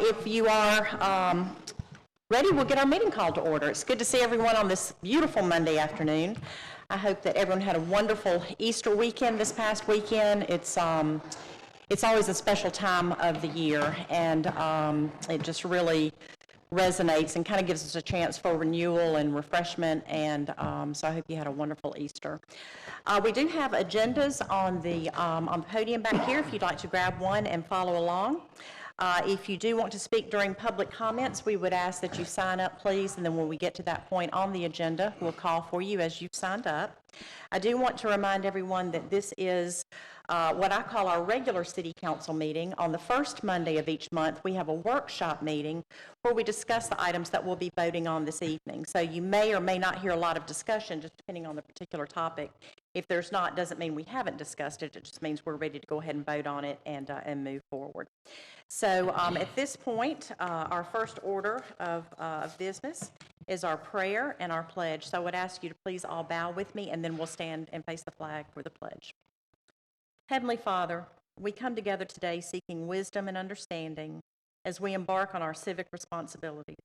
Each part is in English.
If you are ready, we'll get our meeting called to order. It's good to see everyone on this beautiful Monday afternoon. I hope that everyone had a wonderful Easter weekend this past weekend. It's always a special time of the year, and it just really resonates and kind of gives us a chance for renewal and refreshment, and so I hope you had a wonderful Easter. We do have agendas on the podium back here if you'd like to grab one and follow along. If you do want to speak during public comments, we would ask that you sign up, please, and then when we get to that point on the agenda, we'll call for you as you've signed up. I do want to remind everyone that this is what I call our regular City Council meeting. On the first Monday of each month, we have a workshop meeting where we discuss the items that we'll be voting on this evening. So you may or may not hear a lot of discussion, just depending on the particular topic. If there's not, doesn't mean we haven't discussed it. It just means we're ready to go ahead and vote on it and move forward. So at this point, our first order of business is our prayer and our pledge. So I would ask you to please all bow with me, and then we'll stand and face the flag for the pledge. Heavenly Father, we come together today seeking wisdom and understanding as we embark on our civic responsibilities.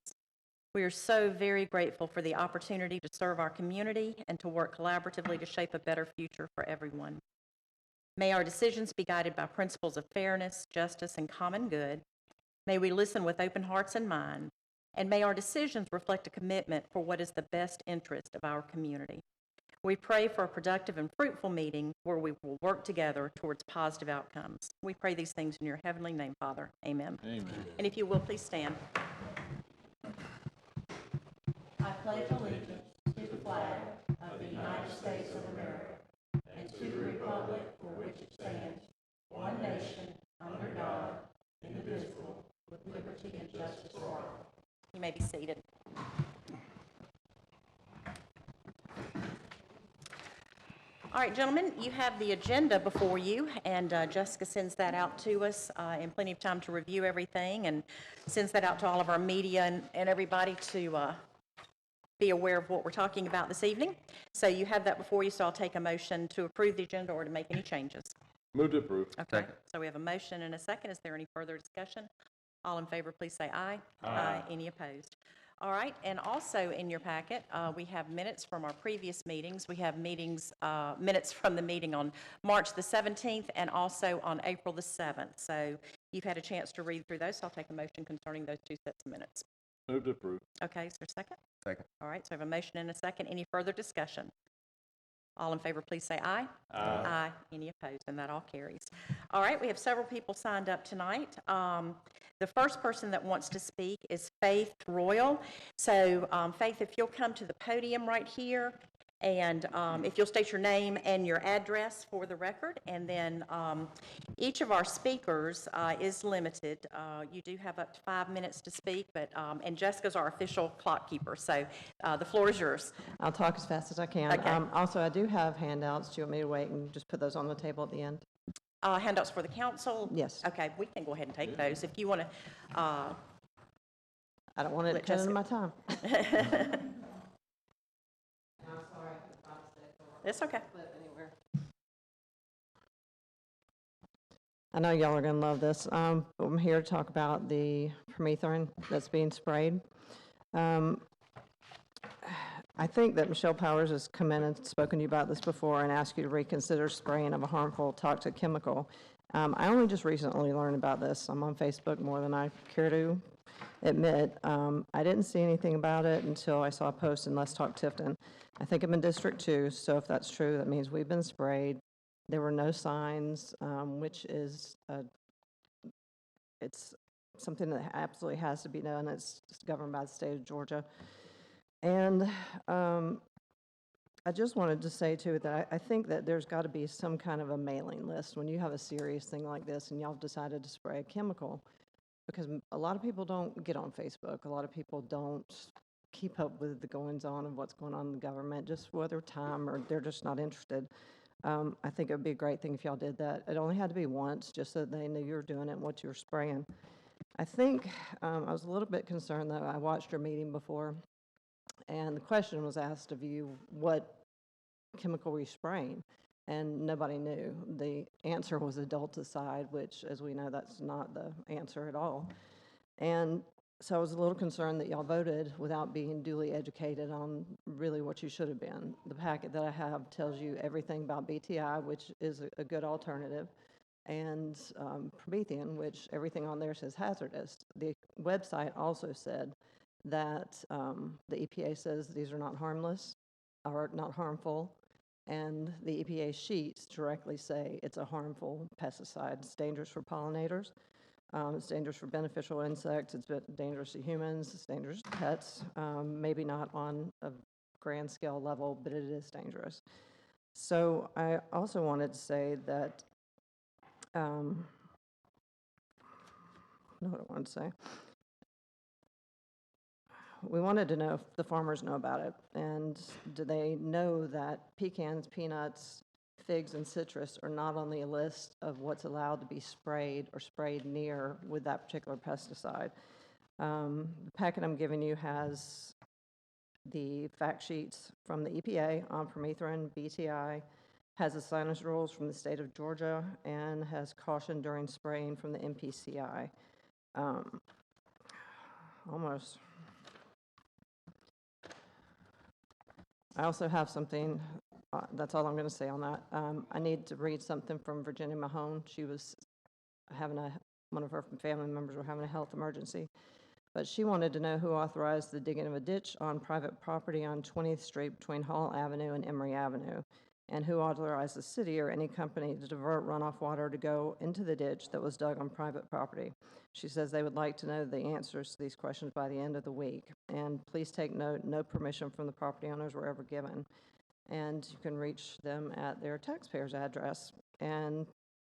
We are so very grateful for the opportunity to serve our community and to work collaboratively to shape a better future for everyone. May our decisions be guided by principles of fairness, justice, and common good. May we listen with open hearts and minds, and may our decisions reflect a commitment for what is the best interest of our community. We pray for a productive and fruitful meeting where we will work together towards positive outcomes. We pray these things in your heavenly name, Father. Amen. Amen. And if you will, please stand. I pledge allegiance to the flag of the United States of America and to the republic for which it stands, one nation, under God, indivisible, with liberty and justice for all. You may be seated. All right, gentlemen, you have the agenda before you, and Jessica sends that out to us in plenty of time to review everything, and sends that out to all of our media and everybody to be aware of what we're talking about this evening. So you have that before you, so I'll take a motion to approve the agenda or to make any changes. Move to approve. Okay. Second. So we have a motion and a second. Is there any further discussion? All in favor, please say aye. Aye. Any opposed? All right, and also in your packet, we have minutes from our previous meetings. We have minutes from the meeting on March the 17th and also on April the 7th. So you've had a chance to read through those, so I'll take a motion concerning those two sets of minutes. Move to approve. Okay, is there a second? Second. All right, so I have a motion and a second. Any further discussion? All in favor, please say aye. Aye. Aye. Any opposed? And that all carries. All right, we have several people signed up tonight. The first person that wants to speak is Faith Royal. So, Faith, if you'll come to the podium right here, and if you'll state your name and your address for the record, and then each of our speakers is limited. You do have up to 5 minutes to speak, but and Jessica's our official clock keeper, so the floor is yours. I'll talk as fast as I can. Okay. Also, I do have handouts. Do you want me to wait and just put those on the table at the end? Handouts for the council? Yes. Okay, we can go ahead and take those. If you want to... I don't want it to cut into my time. It's okay. I know y'all are going to love this. I'm here to talk about the permethrin that's being sprayed. I think that Michelle Powers has come in and spoken to you about this before and asked you to reconsider spraying of a harmful toxic chemical. I only just recently learned about this. I'm on Facebook more than I care to admit. I didn't see anything about it until I saw a post in Let's Talk Tifton. I think I'm in District 2, so if that's true, that means we've been sprayed. There were no signs, which is, it's something that absolutely has to be done. It's governed by the state of Georgia. And I just wanted to say, too, that I think that there's got to be some kind of a mailing list when you have a serious thing like this and y'all decided to spray a chemical, because a lot of people don't get on Facebook. A lot of people don't keep up with the goings-on of what's going on in the government, just whether time or they're just not interested. I think it would be a great thing if y'all did that. It only had to be once, just so they knew you were doing it and what you were spraying. I think I was a little bit concerned, though. I watched your meeting before, and the question was asked of you, what chemical were you spraying? And nobody knew. The answer was adulticide, which, as we know, that's not the answer at all. And so I was a little concerned that y'all voted without being duly educated on really what you should have been. The packet that I have tells you everything about BTI, which is a good alternative, and Promethean, which everything on there says hazardous. The website also said that the EPA says these are not harmless or not harmful, and the EPA sheets directly say it's a harmful pesticide. It's dangerous for pollinators. It's dangerous for beneficial insects. It's dangerous to humans. It's dangerous to pets. Maybe not on a grand scale level, but it is dangerous. So I also wanted to say that, know what I wanted to say. We wanted to know if the farmers know about it, and do they know that pecans, peanuts, figs, and citrus are not on the list of what's allowed to be sprayed or sprayed near with that particular pesticide. The packet I'm giving you has the fact sheets from the EPA on permethrin, BTI, has the sinus rules from the state of Georgia, and has caution during spraying from the MPCI. Almost. I also have something, that's all I'm going to say on that. I need to read something from Virginia Mahone. She was having one of her family members were having a health emergency, but she wanted to know who authorized the digging of a ditch on private property on 20th Street between Hall Avenue and Emory Avenue, and who authorized the city or any company to divert runoff water to go into the ditch that was dug on private property. She says they would like to know the answers to these questions by the end of the week. And please take note, no permission from the property owners were ever given. And you can reach them at their taxpayer's address. And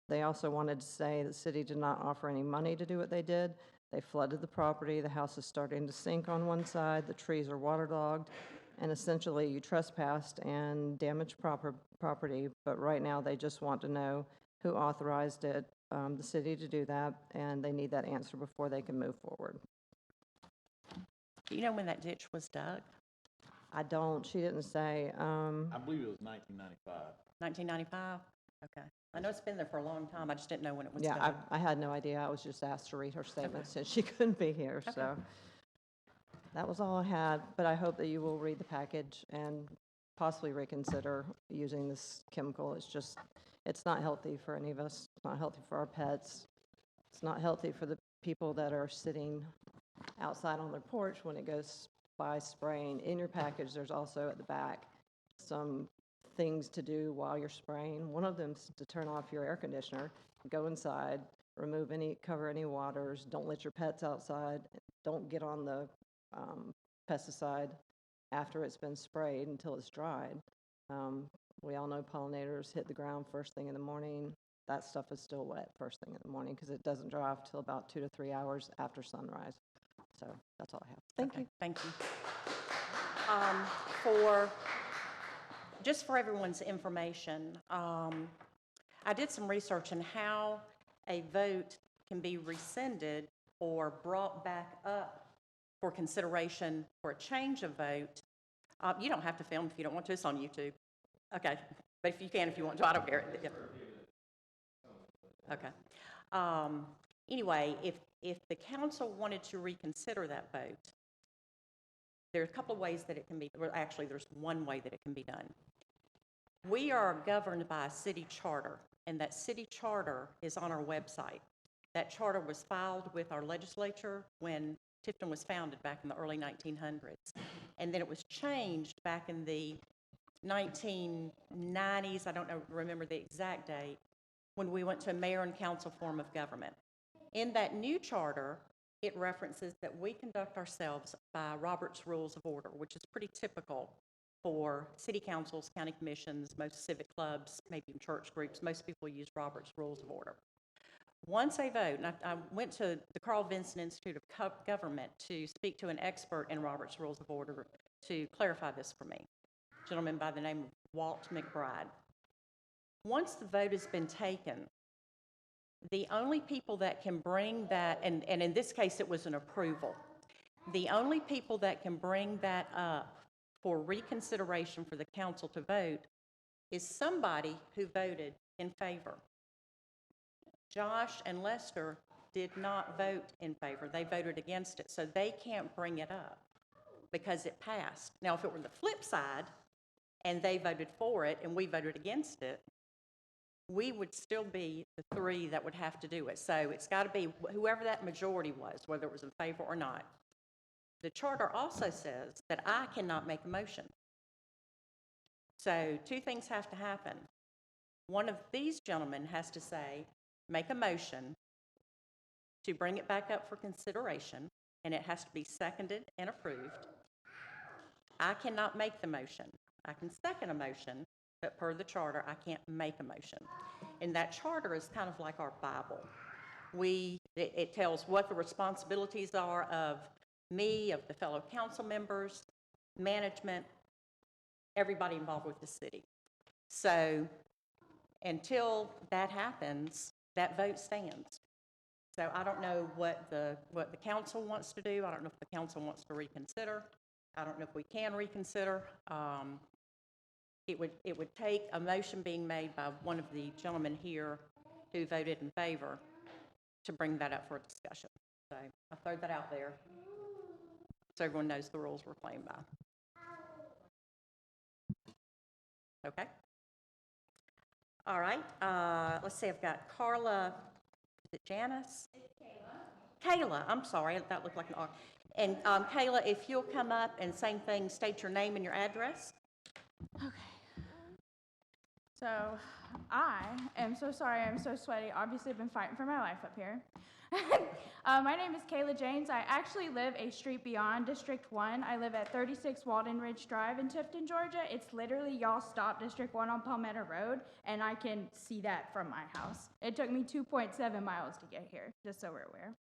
they also wanted to say the city did not offer any money to do what they did. They flooded the property. The house is starting to sink on one side. The trees are waterlogged. And essentially, you trespassed and damaged property, but right now they just want to know who authorized it, the city to do that, and they need that answer before they can move forward. Do you know when that ditch was dug? I don't, she didn't say. I believe it was 1995. 1995? Okay. I know it's been there for a long time. I just didn't know when it was Yeah, dug. I had no idea. I was just asked to read her statement since she couldn't be here, so. That was all I had, but I hope that you will read the package and possibly reconsider using this chemical. It's not healthy for any of us. It's not healthy for our pets. It's not healthy for the people that are sitting outside on their porch when it goes by spraying. In your package, there's also at the back some things to do while you're spraying. One of them is to turn off your air conditioner, go inside, cover any waters, don't let your pets outside, don't get on the pesticide after it's been sprayed until it's dried. We all know pollinators hit the ground first thing in the morning. That stuff is still wet first thing in the morning because it doesn't dry off till about 2 to 3 hours after sunrise. So that's all I have. Thank you. Thank you. Just for everyone's information, I did some research on how a vote can be rescinded or brought back up for consideration for a change of vote. You don't have to film if you don't want to. It's on YouTube. Okay. But if you can, if you want to, I don't care. Yeah. Okay. Anyway, if the council wanted to reconsider that vote, there are a couple of ways that it can be, well, actually, there's one way that it can be done. We are governed by a city charter, and that city charter is on our website. That charter was filed with our legislature when Tifton was founded back in the early 1900s. And then it was changed back in the 1990s, I don't remember the exact date, when we went to a mayor and council form of government. In that new charter, it references that we conduct ourselves by Robert's Rules of Order, which is pretty typical for city councils, county commissions, most civic clubs, maybe even church groups. Most people use Robert's Rules of Order. Once a vote, and I went to the Carl Vinson Institute of Government to speak to an expert in Robert's Rules of Order to clarify this for me, a gentleman by the name of Walt McBride. Once the vote has been taken, the only people that can bring that, and in this case it was an approval, the only people that can bring that up for reconsideration for the council to vote is somebody who voted in favor. Josh and Lester did not vote in favor. They voted against it, so they can't bring it up because it passed. Now, if it were the flip side, and they voted for it and we voted against it, we would still be the three that would have to do it. So it's got to be whoever that majority was, whether it was in favor or not. The charter also says that I cannot make a motion. So two things have to happen. One of these gentlemen has to say, make a motion to bring it back up for consideration, and it has to be seconded and approved. I cannot make the motion. I can second a motion, but per the charter, I can't make a motion. And that charter is kind of like our Bible. It tells what the responsibilities are of me, of the fellow council members, management, everybody involved with the city. So until that happens, that vote stands. So I don't know what the council wants to do. I don't know if the council wants to reconsider. I don't know if we can reconsider. It would take a motion being made by one of the gentlemen here who voted in favor to bring that up for a discussion. So I throw that out there so everyone knows the rules we're playing by. Okay. All right. Let's see. I've got Carla. Is it Janice? It's Kayla. Kayla. I'm sorry. That looked like an R. And Kayla, if you'll come up and same thing, state your name and your address. Okay. So, I am so sorry, I'm so sweaty. Obviously, I've been fighting for my life up here. My name is Kayla James. I actually live a street beyond District 1. I live at 36 Walden Ridge Drive in Tifton, Georgia. It's literally y'all stop District 1 on Palmetto Road, and I can see that from my house. It took me 2.7 miles to get here, just so we're aware.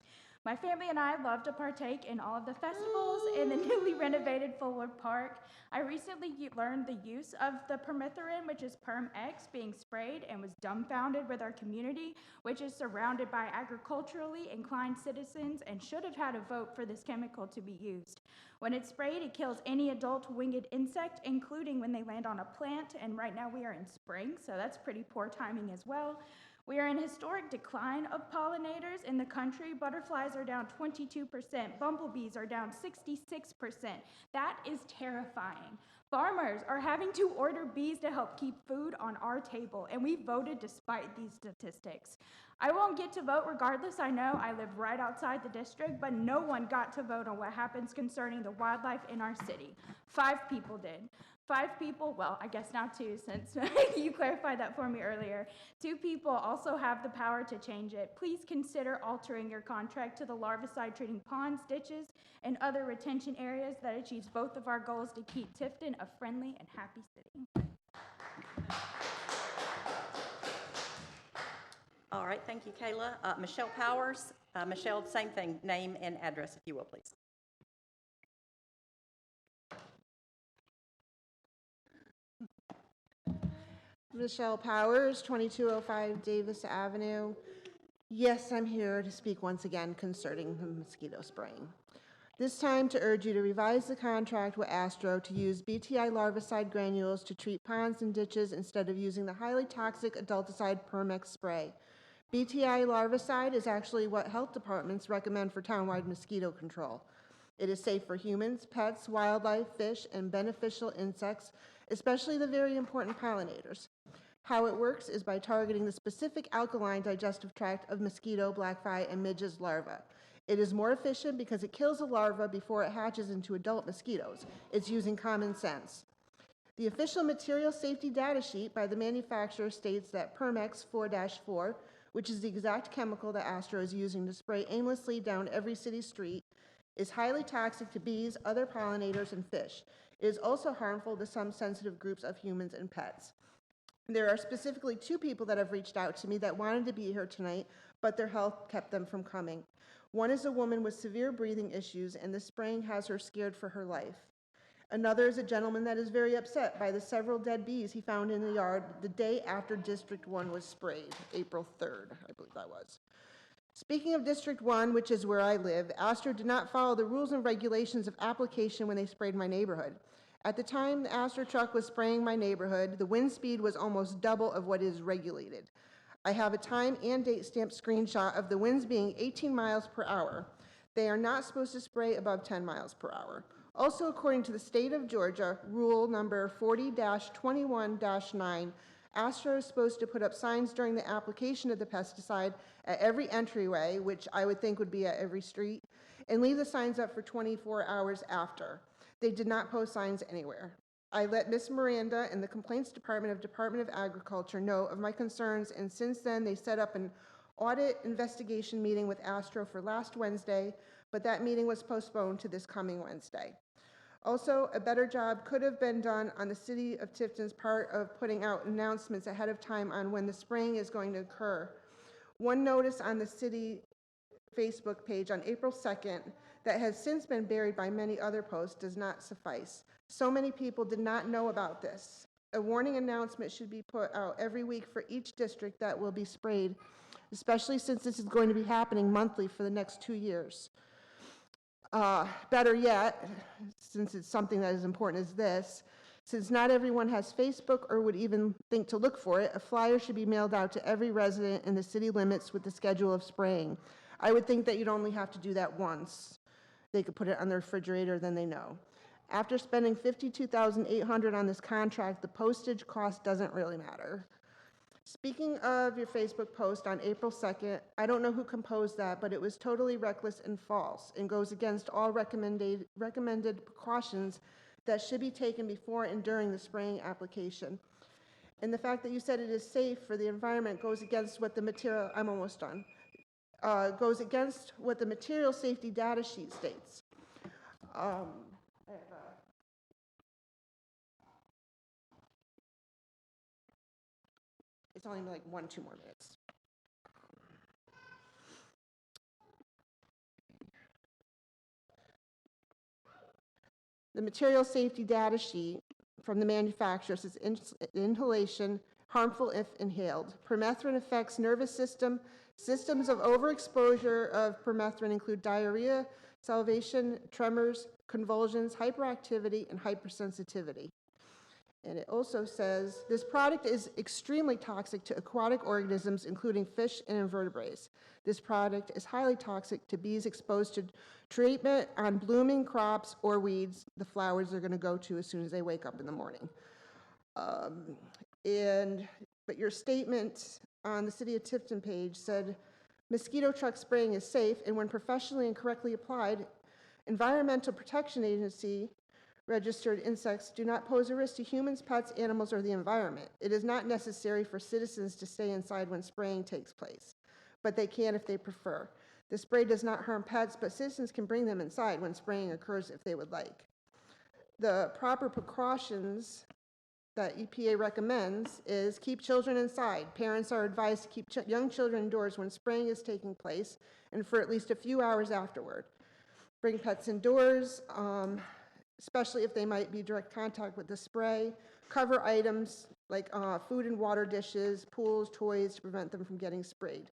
My family and I love to partake in all of the festivals in the newly renovated Fuller Park. I recently learned the use of the permethrin, which is Perm X, being sprayed, and was dumbfounded with our community, which is surrounded by agriculturally inclined citizens and should have had a vote for this chemical to be used. When it's sprayed, it kills any adult winged insect, including when they land on a plant, and right now we are in spring, so that's pretty poor timing as well. We are in historic decline of pollinators in the country. Butterflies are down 22%. Bumblebees are down 66%. That is terrifying. Farmers are having to order bees to help keep food on our table, and we voted despite these statistics. I won't get to vote regardless. I know I live right outside the district, but no one got to vote on what happens concerning the wildlife in our city. 5 people did. 5 people, well, I guess now 2, since you clarified that for me earlier. 2 people also have the power to change it. Please consider altering your contract to the larvicide treating ponds, ditches, and other retention areas that achieves both of our goals to keep Tifton a friendly and happy city. All right. Thank you, Kayla. Michelle Powers. Michelle, same thing. Name and address, if you will, please. Michelle Powers, 2205 Davis Avenue. Yes, I'm here to speak once again concerning the mosquito spraying. This time to urge you to revise the contract with Astro to use BTI larvicide granules to treat ponds and ditches instead of using the highly toxic adulticide Permex spray. BTI larvicide is actually what health departments recommend for townwide mosquito control. It is safe for humans, pets, wildlife, fish, and beneficial insects, especially the very important pollinators. How it works is by targeting the specific alkaline digestive tract of mosquito, blackfly, and midges larvae. It is more efficient because it kills the larva before it hatches into adult mosquitoes. It's using common sense. The official material safety data sheet by the manufacturer states that Permex 4-4, which is the exact chemical that Astro is using to spray aimlessly down every city street, is highly toxic to bees, other pollinators, and fish. It is also harmful to some sensitive groups of humans and pets. There are specifically 2 people that have reached out to me that wanted to be here tonight, but their health kept them from coming. One is a woman with severe breathing issues, and the spraying has her scared for her life. Another is a gentleman that is very upset by the several dead bees he found in the yard the day after District 1 was sprayed, April 3rd, I believe that was. Speaking of District 1, which is where I live, Astro did not follow the rules and regulations of application when they sprayed my neighborhood. At the time the Astro truck was spraying my neighborhood, the wind speed was almost double of what is regulated. I have a time and date stamped screenshot of the winds being 18 miles per hour. They are not supposed to spray above 10 miles per hour. Also, according to the state of Georgia, rule number 40-21-9, Astro is supposed to put up signs during the application of the pesticide at every entryway, which I would think would be at every street, and leave the signs up for 24 hours after. They did not post signs anywhere. I let Miss Miranda and the Complaints Department of Agriculture know of my concerns, and since then, they set up an audit investigation meeting with Astro for last Wednesday, but that meeting was postponed to this coming Wednesday. Also, a better job could have been done on the City of Tifton's part of putting out announcements ahead of time on when the spraying is going to occur. One notice on the city Facebook page on April 2nd that has since been buried by many other posts does not suffice. So many people did not know about this. A warning announcement should be put out every week for each district that will be sprayed, especially since this is going to be happening monthly for the next 2 years. Better yet, since it's something that is important as this, since not everyone has Facebook or would even think to look for it, a flyer should be mailed out to every resident in the city limits with the schedule of spraying. I would think that you'd only have to do that once. They could put it on their refrigerator, then they know. After spending $52,800 on this contract, the postage cost doesn't really matter. Speaking of your Facebook post on April 2nd, I don't know who composed that, but it was totally reckless and false and goes against all recommended precautions that should be taken before and during the spraying application. And the fact that you said it is safe for the environment goes against what the material, I'm almost done, goes against what the material safety data sheet states. It's only like 2 more minutes. The material safety data sheet from the manufacturer says inhalation, harmful if inhaled. Permethrin affects nervous system. Systems of overexposure of permethrin include diarrhea, salivation, tremors, convulsions, hyperactivity, and hypersensitivity. And it also says, this product is extremely toxic to aquatic organisms, including fish and invertebrates. This product is highly toxic to bees exposed to treatment on blooming crops or weeds the flowers are going to go to as soon as they wake up in the morning. But your statement on the City of Tifton page said, mosquito truck spraying is safe, and when professionally and correctly applied, Environmental Protection Agency registered insects do not pose a risk to humans, pets, animals, or the environment. It is not necessary for citizens to stay inside when spraying takes place, but they can if they prefer. The spray does not harm pets, but citizens can bring them inside when spraying occurs if they would like. The proper precautions that EPA recommends is keep children inside. Parents are advised to keep young children indoors when spraying is taking place and for at least a few hours afterward. Bring pets indoors, especially if they might be direct contact with the spray. Cover items like food and water dishes, pools, toys to prevent them from getting sprayed.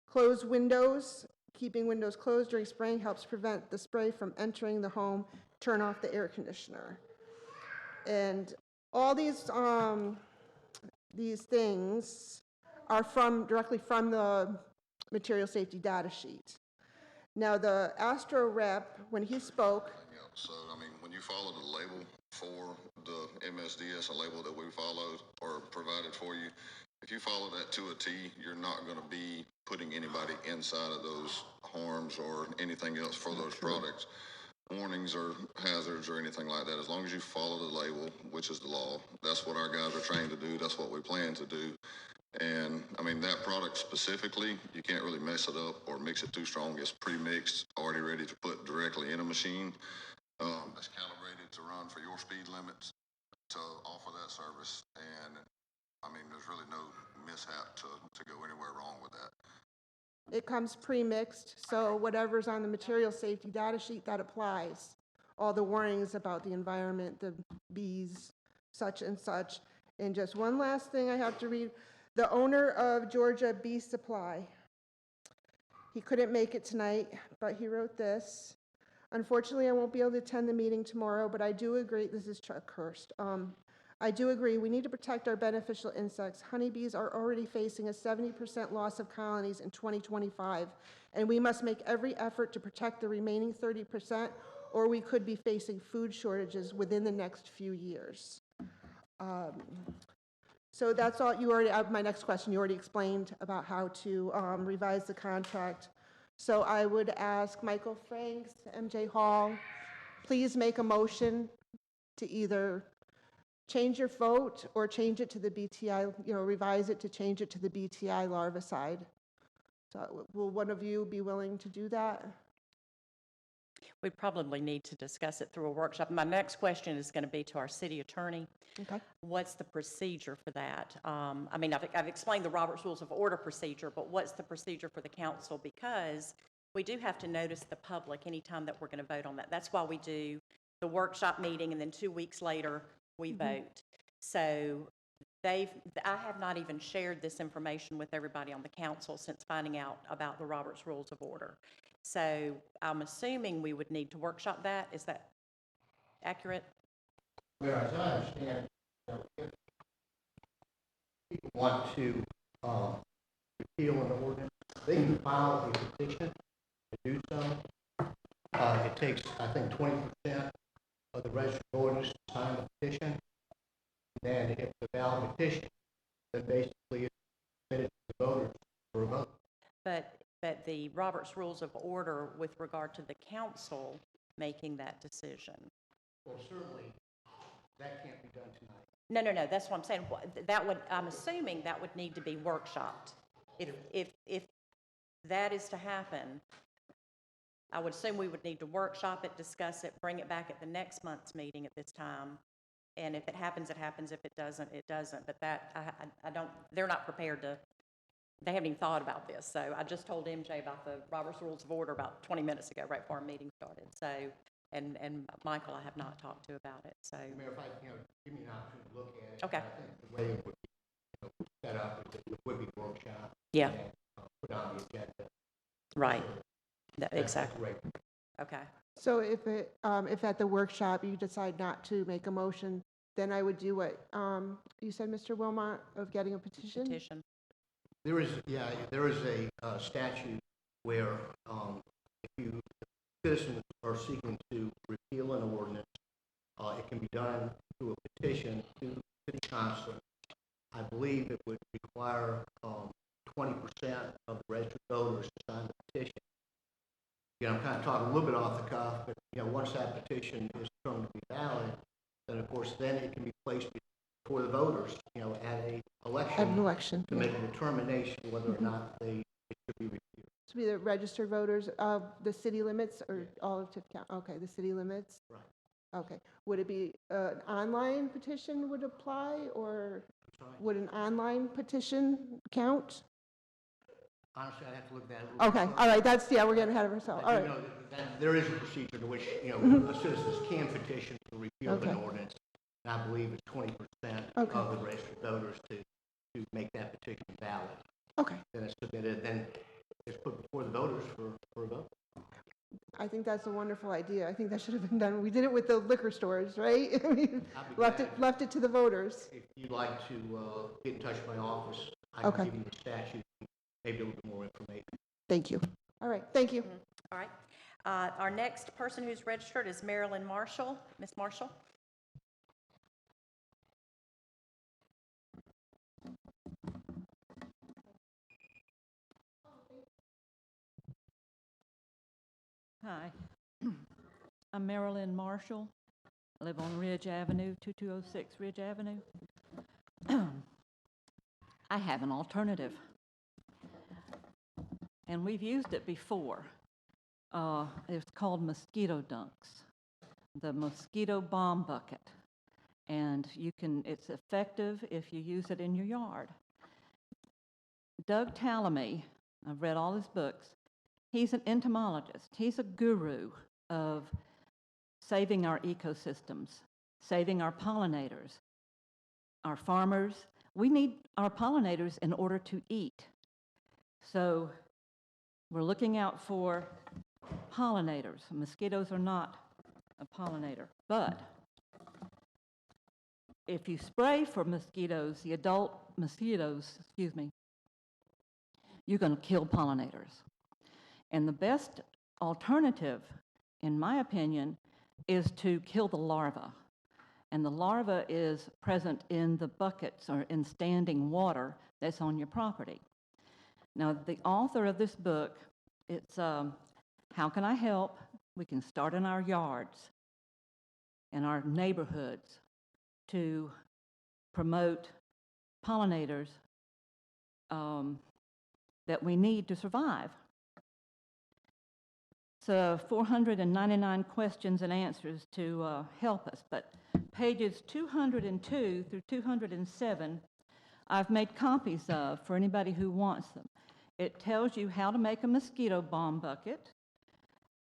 Close windows. Keeping windows closed during spraying helps prevent the spray from entering the home. Turn off the air conditioner. And all these things are directly from the material safety data sheet. Now, the Astro rep, when he spoke, so, I mean, when you follow the label for the MSDS, a label that we followed or provided for you, if you follow that to a T, you're not going to be putting anybody inside of those harms or anything else for those products, warnings or hazards or anything like that. As long as you follow the label, which is the law, that's what our guys are trained to do. That's what we plan to do. And I mean, that product specifically, you can't really mess it up or mix it too strong. It's pre-mixed, already ready to put directly in a machine. That's calibrated to run for your speed limits to offer that service. And I mean, there's really no mishap to go anywhere wrong with that. it comes pre-mixed, so whatever's on the material safety data sheet, that applies. All the warnings about the environment, the bees, such and such. And just one last thing I have to read. The owner of Georgia Bee Supply, he couldn't make it tonight, but he wrote this. Unfortunately, I won't be able to attend the meeting tomorrow, but I do agree this is cursed. I do agree, we need to protect our beneficial insects. Honeybees are already facing a 70% loss of colonies in 2025, and we must make every effort to protect the remaining 30%, or we could be facing food shortages within the next few years. So that's all, you already, my next question, you already explained about how to revise the contract. So I would ask Michael Franks, MJ Hall, please make a motion to either change your vote or change it to the BTI, revise it to change it to the BTI larvicide. So will one of you be willing to do that? We probably need to discuss it through a workshop. My next question is going to be to our city attorney. Okay. What's the procedure for that? I mean, I've explained the Robert's Rules of Order procedure, but what's the procedure for the council? Because we do have to notice the public anytime that we're going to vote on that. That's why we do the workshop meeting, and then 2 weeks later, we vote. So I have not even shared this information with everybody on the council since finding out about the Robert's Rules of Order. So I'm assuming we would need to workshop that. Is that accurate? Well, as I understand, if people want to repeal an ordinance, they can file a petition to do so. It takes, I think, 20% of the registered voters to sign the petition. Then if the valid petition, then basically it's submitted to the voters for a vote. But the Robert's Rules of Order with regard to the council making that decision. Well, certainly, that can't be done tonight. No, that's what I'm saying. I'm assuming that would need to be workshopped. If that is to happen, I would assume we would need to workshop it, discuss it, bring it back at the next month's meeting at this time. And if it happens, it happens. If it doesn't, it doesn't. But I don't, they're not prepared to, they haven't even thought about this. So I just told MJ about the Robert's Rules of Order about 20 minutes ago, right before our meeting started. So, and Michael, I have not talked to about it. So, Mayor, if I, give me an opportunity to look at it. Okay. I think the way it would be set up is it would be workshop. Yeah. And put on the agenda. right. That's Exactly. great. Okay. So if at the workshop you decide not to make a motion, then I would do what you said, Mr. Wilmot, of getting a petition? Petition. There is a statute where if citizens are seeking to repeal an ordinance, it can be done through a petition to the city council. I believe it would require 20% of the registered voters to sign the petition. I'm kind of talking a little bit off the cuff, but once that petition is determined to be valid, then of course it can be placed before the voters, at an election. To make a determination whether or not it should be repealed. To be the registered voters of the city limits or all of Tift County? Okay, the city limits? Right. Okay. Would it be an online petition would apply, or would an online petition count? Honestly, I'd have to look at that a little Okay, bit. all right, we're getting ahead of ourselves. All right. There is a procedure in which, the citizens can petition to repeal an Okay. ordinance. And I believe it's 20% Okay. of the registered voters to make that petition valid. Okay. Then it's submitted, then it's put before the voters for a vote. I think that's a wonderful idea. I think that should have been done. We did it with the liquor stores, right? I mean, I'd be left glad. it to the voters. If you'd like to get in touch with my office, I Okay. can give you the statute, maybe a little bit more information. Thank you. All right, thank you. All right. Our next person who's registered is Marilyn Marshall. Ms. Marshall? Hi, I'm Marilyn Marshall. I live on Ridge Avenue, 2206 Ridge Avenue. I have an alternative, and we've used it before. It's called mosquito dunks, the mosquito bomb bucket, and it's effective if you use it in your yard. Doug Tallamy, I've read all his books. He's an entomologist. He's a guru of saving our ecosystems, saving our pollinators, our farmers. We need our pollinators in order to eat. So we're looking out for pollinators. Mosquitoes are not a pollinator, but if you spray for mosquitoes, the adult mosquitoes, excuse me, you're going to kill pollinators. And the best alternative, in my opinion, is to kill the larva. And the larva is present in the buckets or in standing water that's on your property. Now, the author of this book, it's How Can I Help? We can start in our yards, in our neighborhoods, to promote pollinators that we need to survive. So 499 questions and answers to help us, but pages 202 through 207, I've made copies of for anybody who wants them. It tells you how to make a mosquito bomb bucket,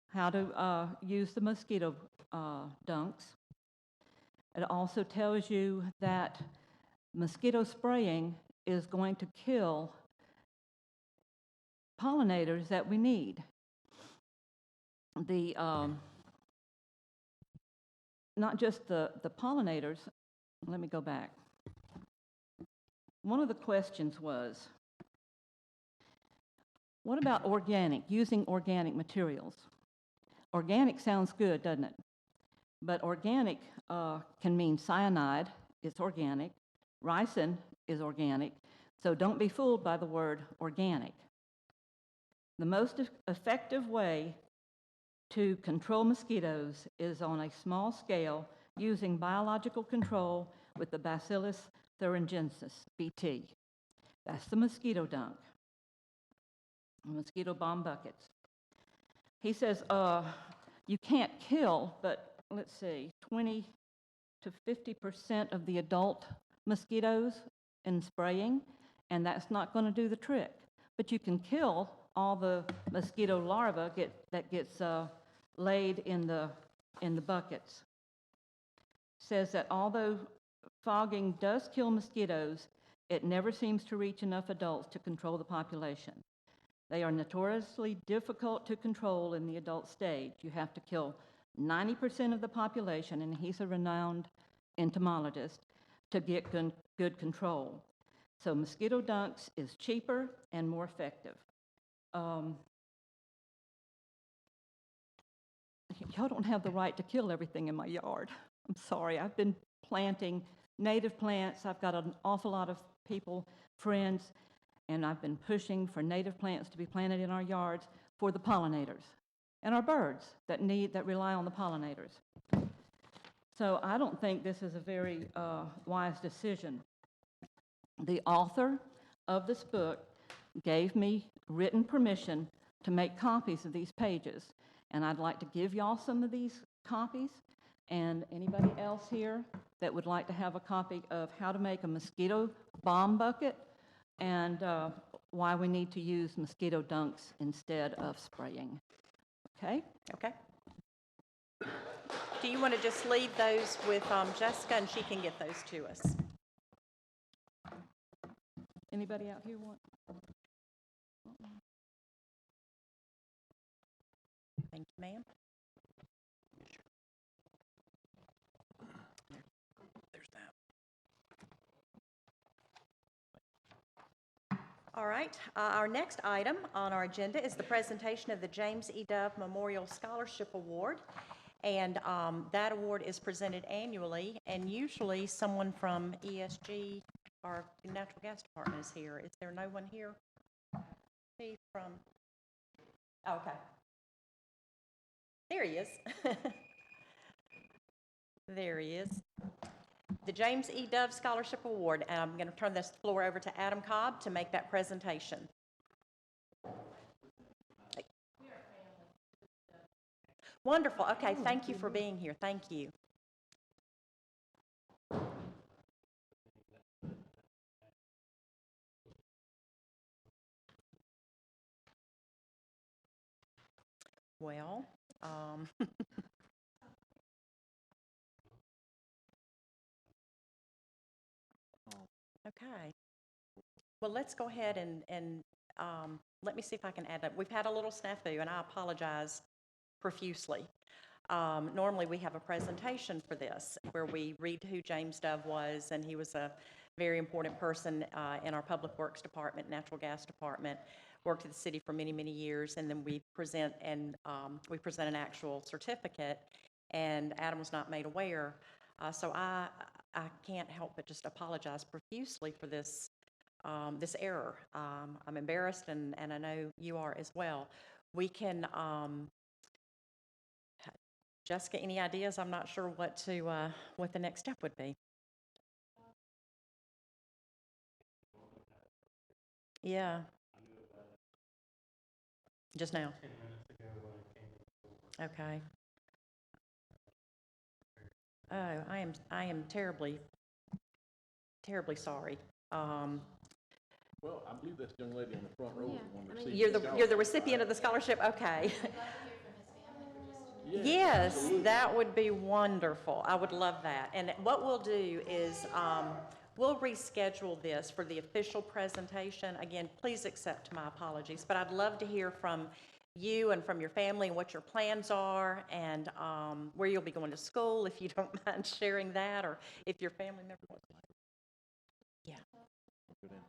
how to use the mosquito dunks. It also tells you that mosquito spraying is going to kill pollinators that we need. The not just the pollinators. Let me go back. One of the questions was, what about organic, using organic materials? Organic sounds good, doesn't it? But organic can mean cyanide, it's organic. Ricin is organic, so don't be fooled by the word organic. The most effective way to control mosquitoes is on a small scale using biological control with the Bacillus thuringiensis, BT. That's the mosquito dunk, mosquito bomb buckets. He says you can't kill, but let's see, 20 to 50% of the adult mosquitoes in spraying, and that's not going to do the trick. But you can kill all the mosquito larvae that gets laid in the buckets. Says that although fogging does kill mosquitoes, it never seems to reach enough adults to control the population. They are notoriously difficult to control in the adult stage. You have to kill 90% of the population, and he's a renowned entomologist, to get good control. So mosquito dunks is cheaper and more effective. Y'all don't have the right to kill everything in my yard. I'm sorry. I've been planting native plants. I've got an awful lot of people, friends, and I've been pushing for native plants to be planted in our yards for the pollinators and our birds that rely on the pollinators. So I don't think this is a very wise decision. The author of this book gave me written permission to make copies of these pages, and I'd like to give y'all some of these copies, and anybody else here that would like to have a copy of how to make a mosquito bomb bucket and why we need to use mosquito dunks instead of spraying. Okay? Okay. Do you want to just leave those with Jessica, and she can get those to us? Anybody out here want? Thank you, ma'am. There's that. All right, our next item on our agenda is the presentation of the James E. Dove Memorial Scholarship Award. And that award is presented annually, and usually someone from ESG, our Natural Gas Department, is here. Is there no one here? See from, oh, okay. There he is. There he is. The James E. Dove Scholarship Award. And I'm going to turn this floor over to Adam Cobb to make that presentation. Wonderful. Okay, thank you for being here. Thank you. Well, okay. Well, let's go ahead and let me see if I can add that. We've had a little snafu, and I apologize profusely. Normally, we have a presentation for this where we read who James Dove was, and he was a very important person in our Public Works Department, Natural Gas Department, worked at the city for many, many years, and then we present an actual certificate, and Adam was not made aware. So I can't help but just apologize profusely for this error. I'm embarrassed, and I know you are as well. We can, Jessica, any ideas? I'm not sure what the next step would be. Yeah. Just now? Okay. Oh, I am terribly, terribly sorry. Well, I believe this young lady on the front row is the one receiving You're the the scholarship, recipient of the scholarship? Okay. Yes, Yes, absolutely. that would be wonderful. I would love that. And what we'll do is, we'll reschedule this for the official presentation. Again, please accept my apologies, but I'd love to hear from you and from your family and what your plans are, and where you'll be going to school, if you don't mind sharing that, or if your family member wants to. Yeah, Go down.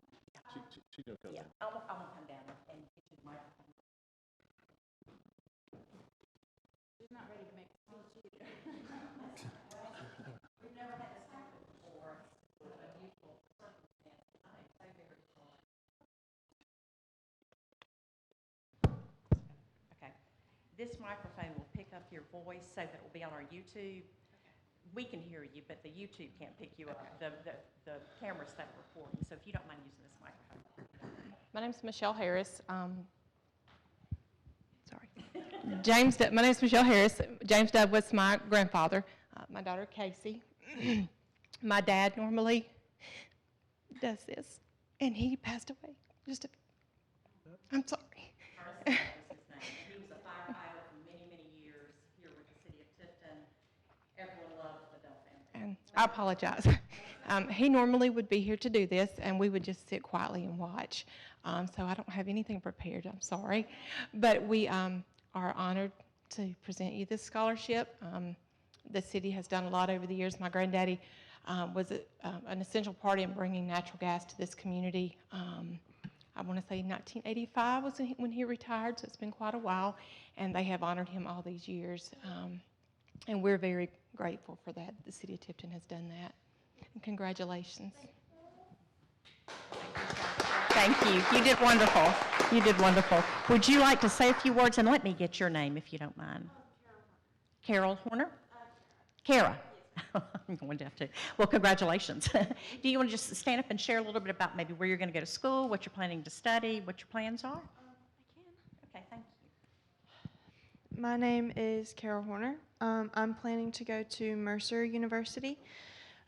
She's gonna come yeah. down. I won't come down and get you the microphone. She's not ready to make a speech either. We've never had this happen before. Unusual circumstance. I am so very sorry. Okay. This microphone will pick up your voice so that it will be on our YouTube. We can hear you, but the YouTube can't pick you up. The camera's that recording. So if you don't mind using this microphone. My name's Michelle Harris. My name's Michelle Harris. James Dove was my grandfather. My daughter Casey. My dad normally does this, and he passed away. I'm sorry. Carson was his name. He was a firefighter for many, many years here with the city of Tifton. Everyone loved the Dove family. And I apologize. He normally would be here to do this, and we would just sit quietly and watch. So I don't have anything prepared. I'm sorry. But we are honored to present you this scholarship. The city has done a lot over the years. My granddaddy was an essential part in bringing natural gas to this community. I want to say 1985 was when he retired, so it's been quite a while. And they have honored him all these years. And we're very grateful for that. The city of Tifton has done that. And congratulations. Thank you. You did wonderful. You did wonderful. Would you like to say a few words? And let me get your name if you don't mind. Carol Horner? Kara. I'm going deaf too. Well, congratulations. Do you want to just stand up and share a little bit about maybe where you're going to go to school, what you're planning to study, what your plans are? I can. Okay, thank you. My name is Carol Horner. I'm planning to go to Mercer University.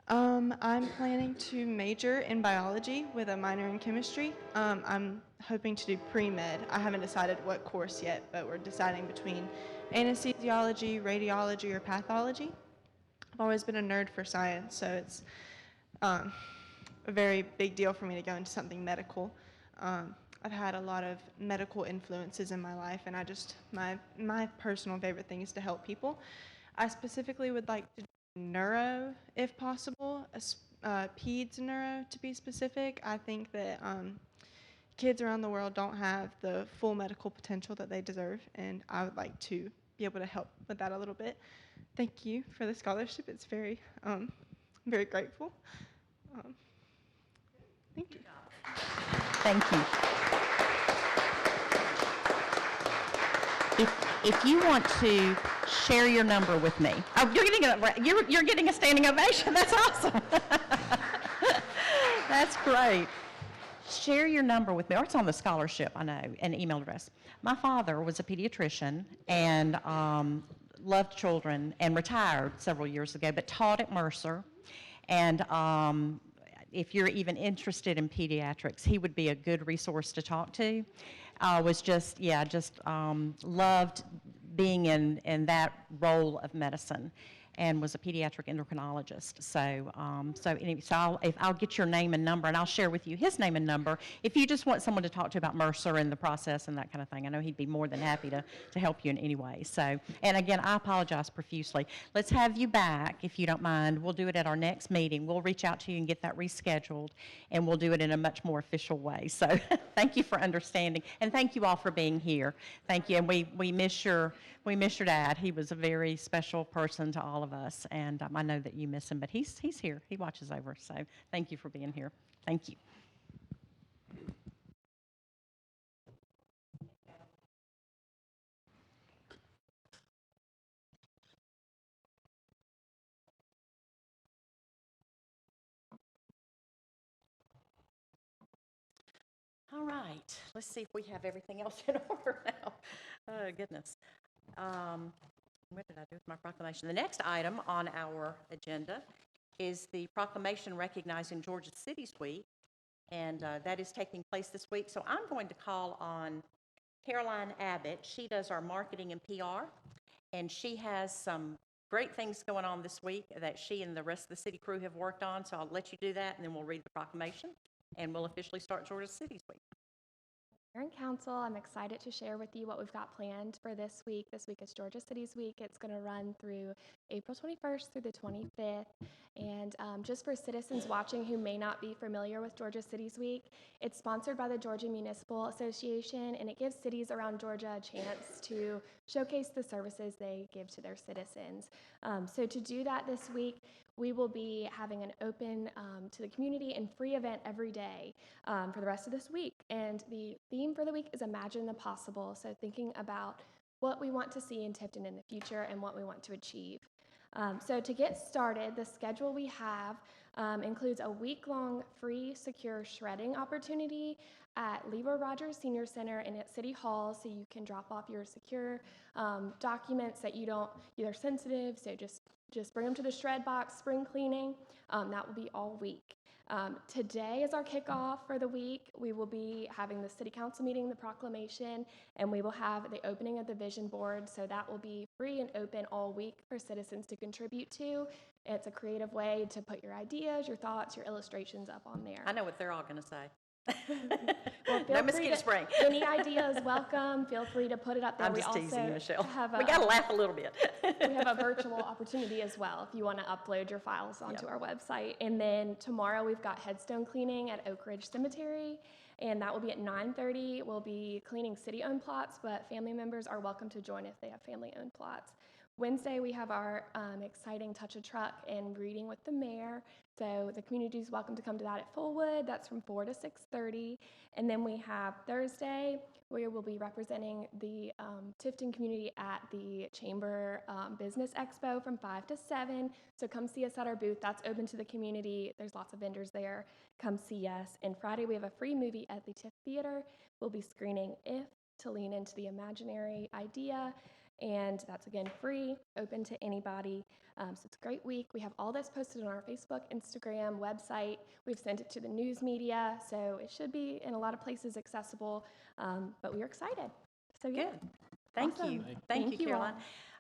I'm planning to major in biology with a minor in chemistry. I'm hoping to do pre-med. I haven't decided what course yet, but we're deciding between anesthesiology, radiology, or pathology. I've always been a nerd for science, so it's a very big deal for me to go into something medical. I've had a lot of medical influences in my life, and my personal favorite thing is to help people. I specifically would like to do neuro, if possible, peds neuro to be specific. I think that kids around the world don't have the full medical potential that they deserve, and I would like to be able to help with that a little bit. Thank you for the scholarship. It's very, very grateful. Thank you. Thank you. If you want to share your number with me. Oh, you're getting a standing ovation. That's awesome. That's great. Share your number with me, or it's on the scholarship, I know, and email address. My father was a pediatrician and loved children and retired several years ago, but taught at Mercer. And if you're even interested in pediatrics, he would be a good resource to talk to. Loved being in that role of medicine. and was a pediatric endocrinologist. So I'll get your name and number, and I'll share with you his name and number if you just want someone to talk to about Mercer and the process and that kind of thing. I know he'd be more than happy to help you in any way. So, and again, I apologize profusely. Let's have you back, if you don't mind. We'll do it at our next meeting. We'll reach out to you and get that rescheduled, and we'll do it in a much more official way. So thank you for understanding, and thank you all for being here. Thank you, and we miss your dad. He was a very special person to all of us, and I know that you miss him, but he's here. He watches over, so thank you for being here. Thank you. All right, let's see if we have everything else in order now. Oh, goodness. What did I do with my proclamation? The next item on our agenda is the proclamation recognizing Georgia Cities Week, and that is taking place this week. So I'm going to call on Caroline Abbott. She does our marketing and PR, and she has some great things going on this week that she and the rest of the city crew have worked on. So I'll let you do that, and then we'll read the proclamation, and we'll officially start Georgia Cities Week. Mayor and Council, I'm excited to share with you what we've got planned for this week. This week is Georgia Cities Week. It's going to run through April 21st through the 25th. And just for citizens watching who may not be familiar with Georgia Cities Week, it's sponsored by the Georgia Municipal Association, and it gives cities around Georgia a chance to showcase the services they give to their citizens. So to do that this week, we will be having an open to the community and free event every day for the rest of this week. And the theme for the week is Imagine the Possible. So thinking about what we want to see in Tifton in the future and what we want to achieve. So to get started, the schedule we have includes a week-long free secure shredding opportunity at Leroy Rogers Senior Center and at City Hall, so you can drop off your secure documents that you're sensitive, so just bring them to the shred box, spring cleaning. That will be all week. Today is our kickoff for the week. We will be having the city council meeting, the proclamation, and we will have the opening of the vision board. So that will be free and open all week for citizens to contribute to. It's a creative way to put your ideas, your thoughts, your illustrations up on there. I know what they're all going to say. Well, No mosquito spraying. Any idea is welcome. Feel free to put it up there. I'm just teasing you, Michelle. We got to laugh a little bit. We have a virtual opportunity as well if you want to upload your files onto our website. And then tomorrow we've got headstone cleaning at Oak Ridge Cemetery, and that will be at 9:30. We'll be cleaning city-owned plots, but family members are welcome to join if they have family-owned plots. Wednesday, we have our exciting Touch a Truck and greeting with the mayor. So the community is welcome to come to that at Fullwood. That's from 4 to 6:30. And then we have Thursday, where we'll be representing the Tifton community at the Chamber Business Expo from 5 to 7. So come see us at our booth. That's open to the community. There's lots of vendors there. Come see us. And Friday, we have a free movie at the TIFF Theater. We'll be screening If, to lean into the imaginary idea. And that's, again, free, open to anybody. So it's a great week. We have all this posted on our Facebook, Instagram, website. We've sent it to the news media, so it should be in a lot of places accessible. But we are excited. So yeah. Good. Thank Awesome. you. Thank you, Caroline.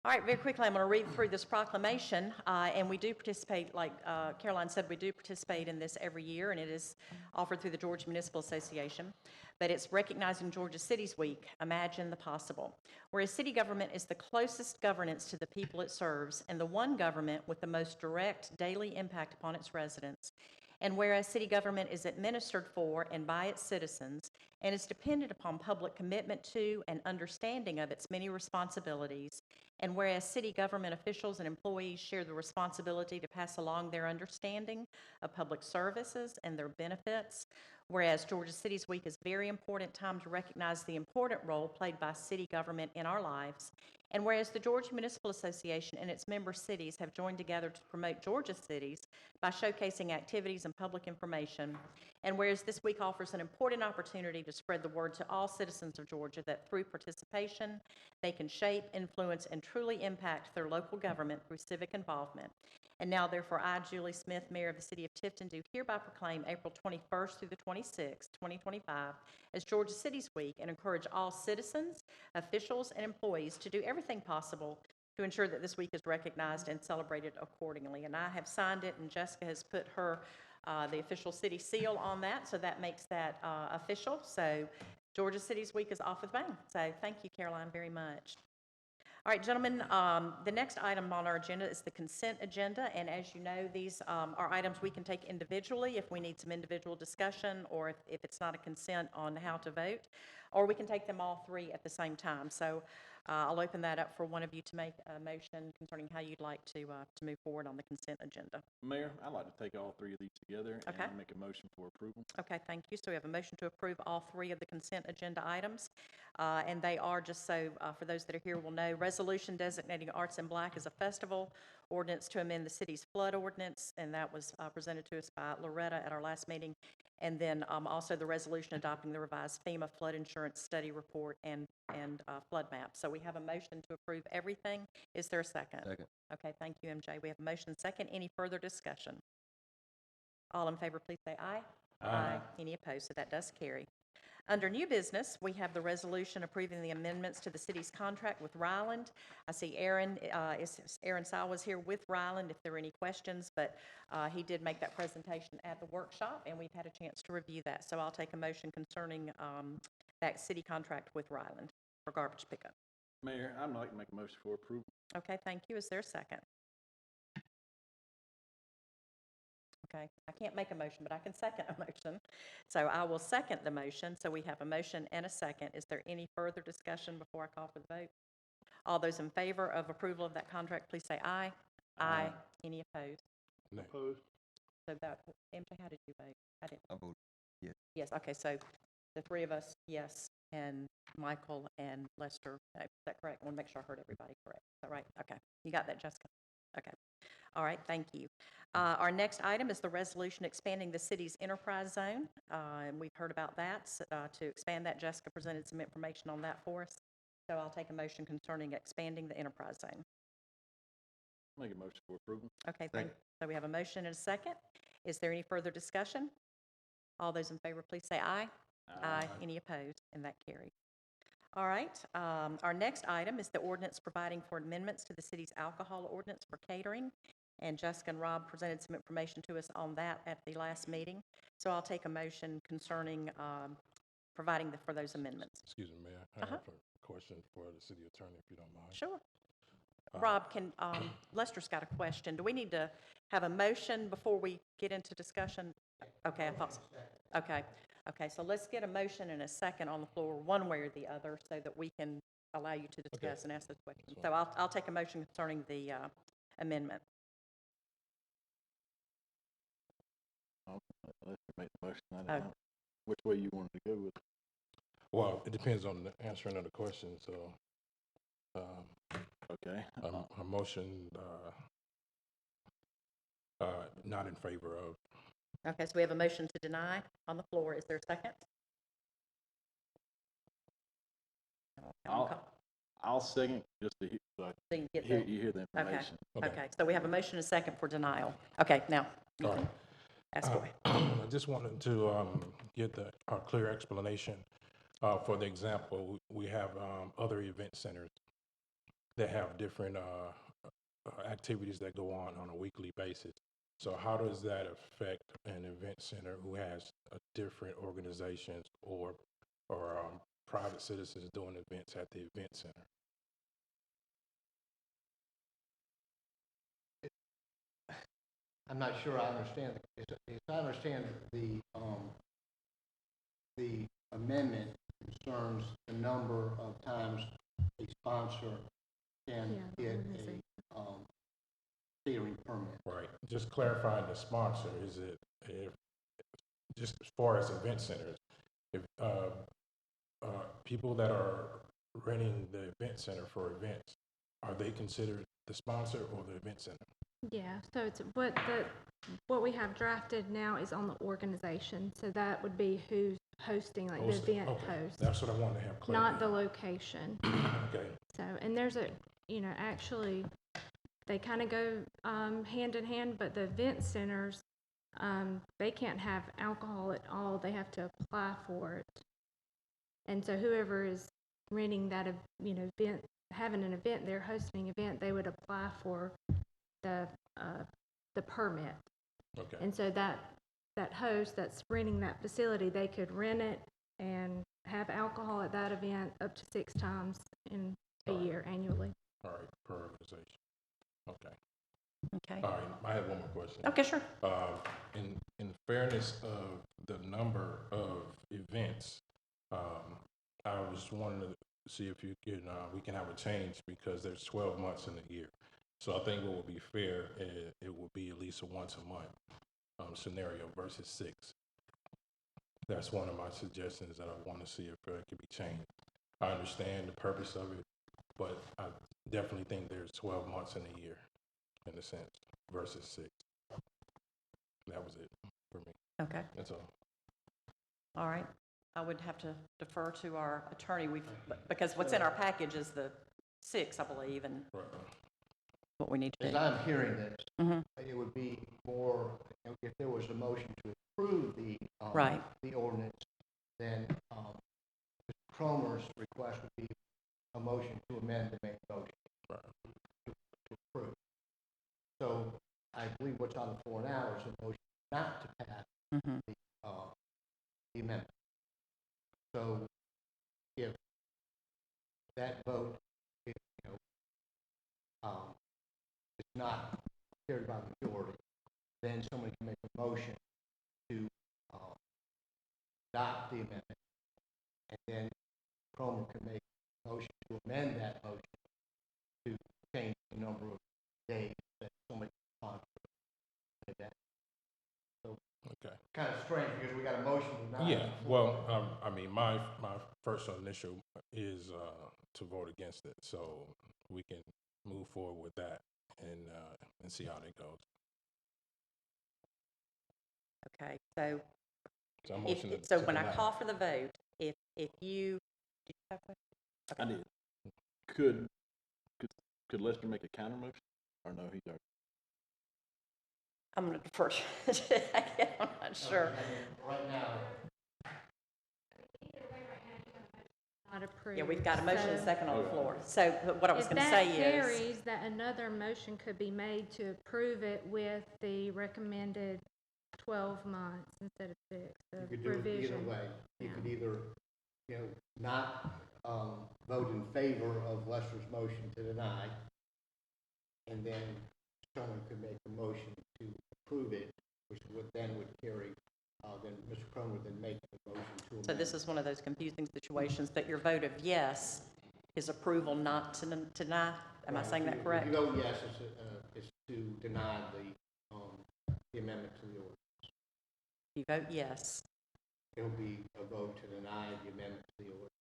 All right, very quickly, I'm going to read through this proclamation, and we do participate, like Caroline said, we do participate in this every year, and it is offered through the Georgia Municipal Association, but it's recognizing Georgia Cities Week, Imagine the Possible, whereas city government is the closest governance to the people it serves and the one government with the most direct daily impact upon its residents. And whereas city government is administered for and by its citizens and is dependent upon public commitment to and understanding of its many responsibilities, and whereas city government officials and employees share the responsibility to pass along their understanding of public services and their benefits, whereas Georgia Cities Week is a very important time to recognize the important role played by city government in our lives, and whereas the Georgia Municipal Association and its member cities have joined together to promote Georgia cities by showcasing activities and public information, and whereas this week offers an important opportunity to spread the word to all citizens of Georgia that through participation, they can shape, influence, and truly impact their local government through civic involvement. And now, therefore, I, Julie Smith, Mayor of the City of Tifton, do hereby proclaim April 21st through the 26th, 2025, as Georgia Cities Week and encourage all citizens, officials, and employees to do everything possible to ensure that this week is recognized and celebrated accordingly. And I have signed it, and Jessica has put her, the official city seal on that, so that makes that official. So Georgia City's Week is off with a bang. So thank you, Caroline, very much. All right, gentlemen, the next item on our agenda is the consent agenda, and as you know, these are items we can take individually if we need some individual discussion, or if it's not a consent on how to vote, or we can take them all three at the same time. So I'll open that up for one of you to make a motion concerning how you'd like to move forward on the consent agenda. Mayor, I'd like to take all three of these together Okay. and make a motion for approval. Okay, thank you. So we have a motion to approve all three of the consent agenda items. And they are, just so for those that are here will know, resolution designating Arts in Black as a festival, ordinance to amend the city's flood ordinance, and that was presented to us by Loretta at our last meeting. And then also the resolution adopting the revised FEMA flood insurance study report and flood map. So we have a motion to approve everything. Is there a second? Second. Okay, thank you, MJ. We have a motion and second. Any further discussion? All in favor, please say aye. Aye. Any opposed? So that does carry. Under new business, we have the resolution approving the amendments to the city's contract with Ryland. I see Aaron Sowell was here with Ryland if there are any questions, but he did make that presentation at the workshop, and we've had a chance to review that. So I'll take a motion concerning that city contract with Ryland for garbage pickup. Mayor, I'd like to make a motion for approval. Okay, thank you. Is there a second? Okay, I can't make a motion, but I can second a motion. So I will second the motion. So we have a motion and a second. Is there any further discussion before I call for the vote? All those in favor of approval of that contract, please say aye. Aye. Any opposed? No. Opposed? So that, MJ, how did you vote? I didn't. I vote yes. Yes, okay, so the three of us, yes, and Michael and Lester, is that correct? I want to make sure I heard everybody correct. Is that right? Okay, you got that, Jessica? Okay, all right, thank you. Our next item is the resolution expanding the city's enterprise zone, and we've heard about that. To expand that, Jessica presented some information on that for us. So I'll take a motion concerning expanding the enterprise zone. Make a motion for approval. Okay, so we have a motion and a second. Is there any further discussion? All those in favor, please say aye. Aye. Any opposed? And that carries. All right. Our next item is the ordinance providing for amendments to the city's alcohol ordinance for catering. And Jessica and Rob presented some information to us on that at the last meeting. So I'll take a motion concerning providing for those amendments. Excuse me, Mayor. I have a question for the city attorney, if you don't mind. Sure. Rob, Lester's got a question. Do we need to have a motion before we get into discussion? Okay, I thought so. Okay, so let's get a motion and a second on the floor, one way or the other, so that we can allow you to discuss and ask those questions. So I'll take a motion concerning the amendment. Let's make the motion. I don't know which way you wanted to go with it. Well, it depends on the answering of the question, so. Okay. A motion not in favor of. Okay, so we have a motion to deny on the floor. Is there a second? I'll second just to hear, So you get you hear the information. Okay, so we have a motion and a second for denial. Okay, now you can ask away. I just wanted to get a clear explanation. For the example, we have other event centers that have different activities that go on a weekly basis. So how does that affect an event center who has different organizations or private citizens doing events at the event center? I'm not sure I understand. As I understand the amendment concerns the number of times a sponsor can get a catering permit. Right. Just clarifying the sponsor, is it if just as far as event centers, if people that are renting the event center for events, are they considered the sponsor or the event center? Yeah, so it's what we have drafted now is on the organization, so that would be who's hosting, like the event host. That's what I wanted to have clarity. Not the location. Okay. So, and there's actually, they kind of go hand in hand, but the event centers, they can't have alcohol at all. They have to apply for it. And so whoever is renting that, event having an event, they're hosting an event, they would apply for the permit. Okay. And so that host that's renting that facility, they could rent it and have alcohol at that event up to 6 times in a year annually. All right, per organization. Okay. Okay. All right, I have one more question. Okay, sure. In fairness of the number of events, I was wanting to see if you could, we can have a change because there's 12 months in a year. So I think what would be fair, it would be at least a once a month scenario versus 6. That's one of my suggestions that I want to see if it could be changed. I understand the purpose of it, but I definitely think there's 12 months in a year, in a sense, versus 6. That was it for me. Okay. That's all. All right. I would have to defer to our attorney. Because what's in our package is the 6, I believe, and Right. what we need to As do. I'm hearing this, Mhm. it would be more, if there was a motion to approve Right. the ordinance, then Mr. Cromer's request would be a motion to amend the main motion to approve. So I believe what's on the floor now is a motion not to pass Mhm. the amendment. So if that vote, is not carried by the majority, then someone can make a motion to adopt the amendment, and then Cromer can make a motion to amend that motion to change the number of days that somebody can sponsor an event. So Okay. kind of strange because we got a motion to not. Yeah, well, I mean, my first initial is to vote against it, so we can move forward with that and see how that goes. Okay. So So I'm motioning so to when I deny. call for the vote, if you, did you have a question? I did. Could Lester make a counter motion? Or no, he's already. I'm going to defer to, again, I'm not sure. Right now, Not approved. Yeah, we've got a motion and a So second on the floor. So what I was going to say if that is, carries, that another motion could be made to approve it with the recommended 12 months instead of 6, you the could do it either revision. way. You Yeah. could either, not vote in favor of Lester's motion to deny, and then someone could make a motion to approve it, which would carry, then Mr. Cromer would then make the motion to amend. so this is one of those confusing situations that your vote of yes is approval not to deny. Am I Right. saying that correct? If you vote yes, it's to deny the amendment to the ordinance. You vote yes. It'll be a vote to deny the amendment to the ordinance.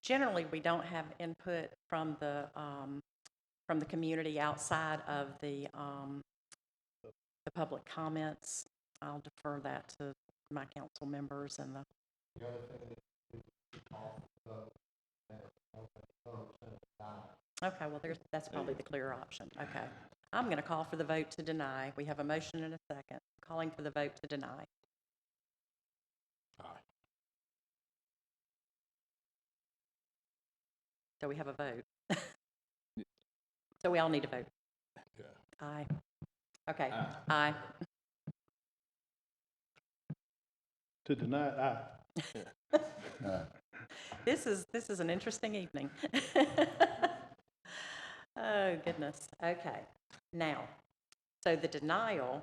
Generally, we don't have input from the community outside of the public comments. I'll defer that to my council members and the. The other thing is off the vote, Okay, well, that's probably the clearer option. Okay. I'm going to call for the vote to deny. We have a motion and a second. Calling for the vote to deny. Aye. So we have a vote. So we all need to vote. Yeah. Aye. Okay. Aye. Aye. To deny it, aye. This is an interesting evening. Oh, goodness. Okay. Now, so the denial,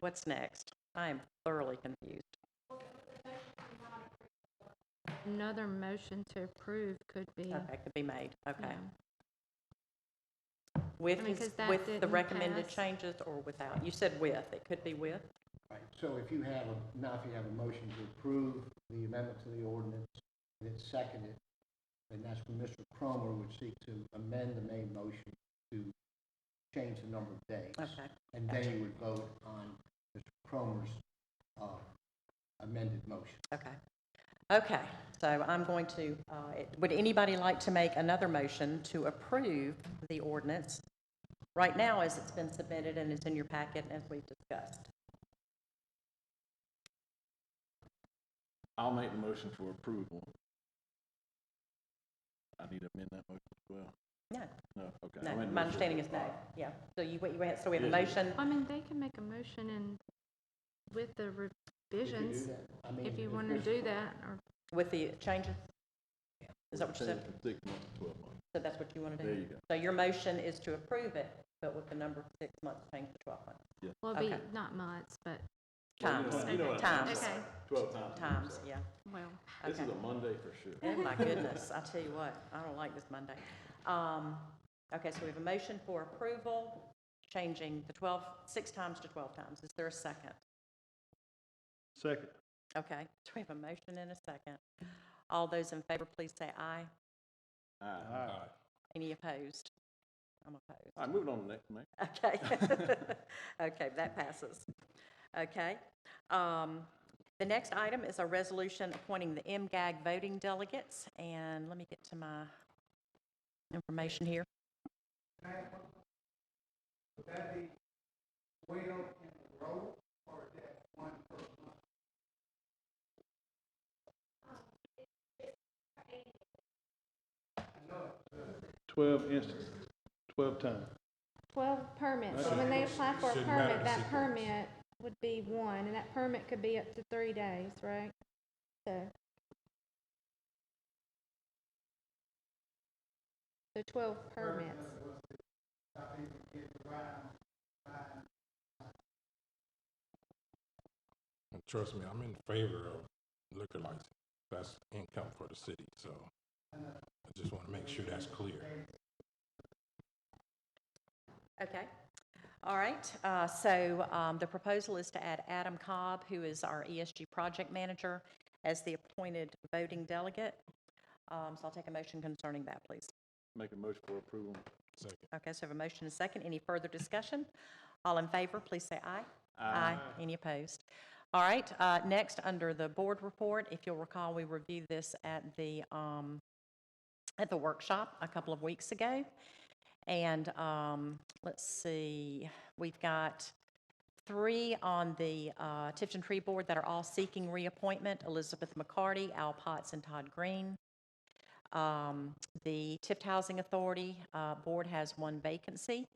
what's next? I am thoroughly confused. Another motion to approve could be. Okay, could be made. Okay. Yeah. With, I mean, 'cause that with the didn't recommended pass. changes or without? You said with. It could be with? Right, so if you have a motion to approve the amendment to the ordinance, and it's seconded, then that's when Mr. Cromer would seek to amend the main motion to change the number of days. Okay. And then you would vote on Mr. Cromer's amended motion. Okay. Okay, so I'm going to, would anybody like to make another motion to approve the ordinance right now as it's been submitted and it's in your packet as we've discussed. I'll make the motion for approval. I need to amend that motion as well. No, No, okay. no, I'll make the my motion. understanding is no, yeah. So so we have a Yeah. motion, I mean, they can make a motion and with the revisions, if you want to do that, or with the changes? Is that what you said? From 6 months to 12 months. So that's what you want to do? There you go. So your motion is to approve it, but with the number of 6 months changed to 12 months? well, it'd be Okay. not months, but, Times, You know what times, okay, 12 times. times, yeah. well, This Okay. is a Monday for sure. Oh, my goodness, I tell you what, I don't like this Monday. Okay, so we have a motion for approval, changing the 6 times to 12 times. Is there a second? Second. Okay, so we have a motion and a second. All those in favor, please say aye. Aye. Any opposed? I'm opposed. All right, moving on to the next, Mayor. Okay. Okay, that passes. Okay. The next item is a resolution appointing the MGAG voting delegates, and let me get to my information here. Would that be way out in the road, or is that one per month? 12 instances, 12 times. 12 permits. So when they apply for a Shouldn't matter permit, the that sequence. permit would be one, and that permit could be up to 3 days, right? So 12 permits. And trust me, I'm in favor of liquor license. That's income for the city, so I just want to make sure that's clear. Okay. All right. So the proposal is to add Adam Cobb, who is our ESG project manager, as the appointed voting delegate. So I'll take a motion concerning that, please. Make a motion for approval. Second. Okay, so I have a motion and a second. Any further discussion? All in favor, please say aye. Aye. Any opposed? All right, next, under the board report, if you'll recall, we reviewed this at the workshop a couple of weeks ago. And let's see, we've got 3 on the Tifton Tree Board that are all seeking reappointment: Elizabeth McCarty, Al Potts, and Todd Green. The Tift Housing Authority Board has 1 vacancy.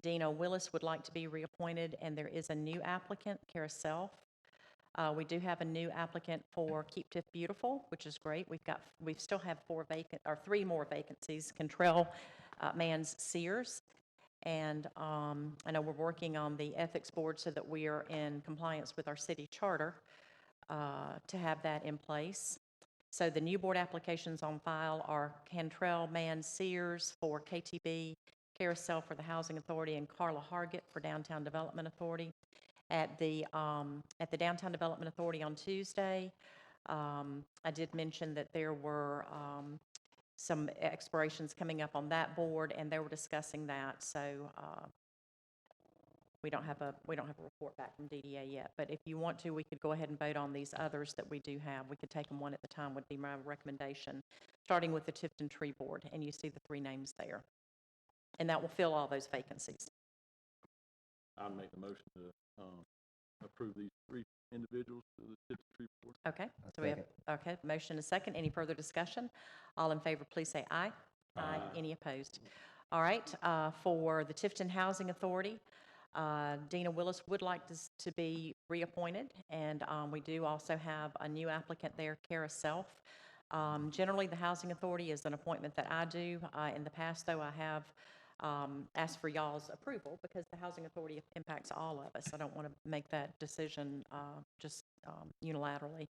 Dina Willis would like to be reappointed, and there is a new applicant, Kara Self. We do have a new applicant for Keep Tift Beautiful, which is great. We still have 3 more vacancies. Cantrell, Mans, Sears, and I know we're working on the ethics board so that we are in compliance with our city charter to have that in place. So the new board applications on file are Cantrell, Mans, Sears for KTB, Carousel for the Housing Authority, and Carla Hargett for Downtown Development Authority. At the Downtown Development Authority on Tuesday, I did mention that there were some expirations coming up on that board, and they were discussing that. So we don't have a report back from DDA yet. But if you want to, we could go ahead and vote on these others that we do have. We could take them one at a time. Would be my recommendation, starting with the Tifton Tree Board, and you see the 3 names there. And that will fill all those vacancies. I'll make the motion to approve these 3 individuals to the Tifton Tree Board. Okay, so we have, motion and a second. Any further discussion? All in favor, please say aye. Aye. Any opposed? All right, for the Tifton Housing Authority, Dina Willis would like to be reappointed, and we do also have a new applicant there, Kara Self. Generally, the Housing Authority is an appointment that I do. In the past, though, I have asked for y'all's approval because the Housing Authority impacts all of us. I don't want to make that decision just unilaterally.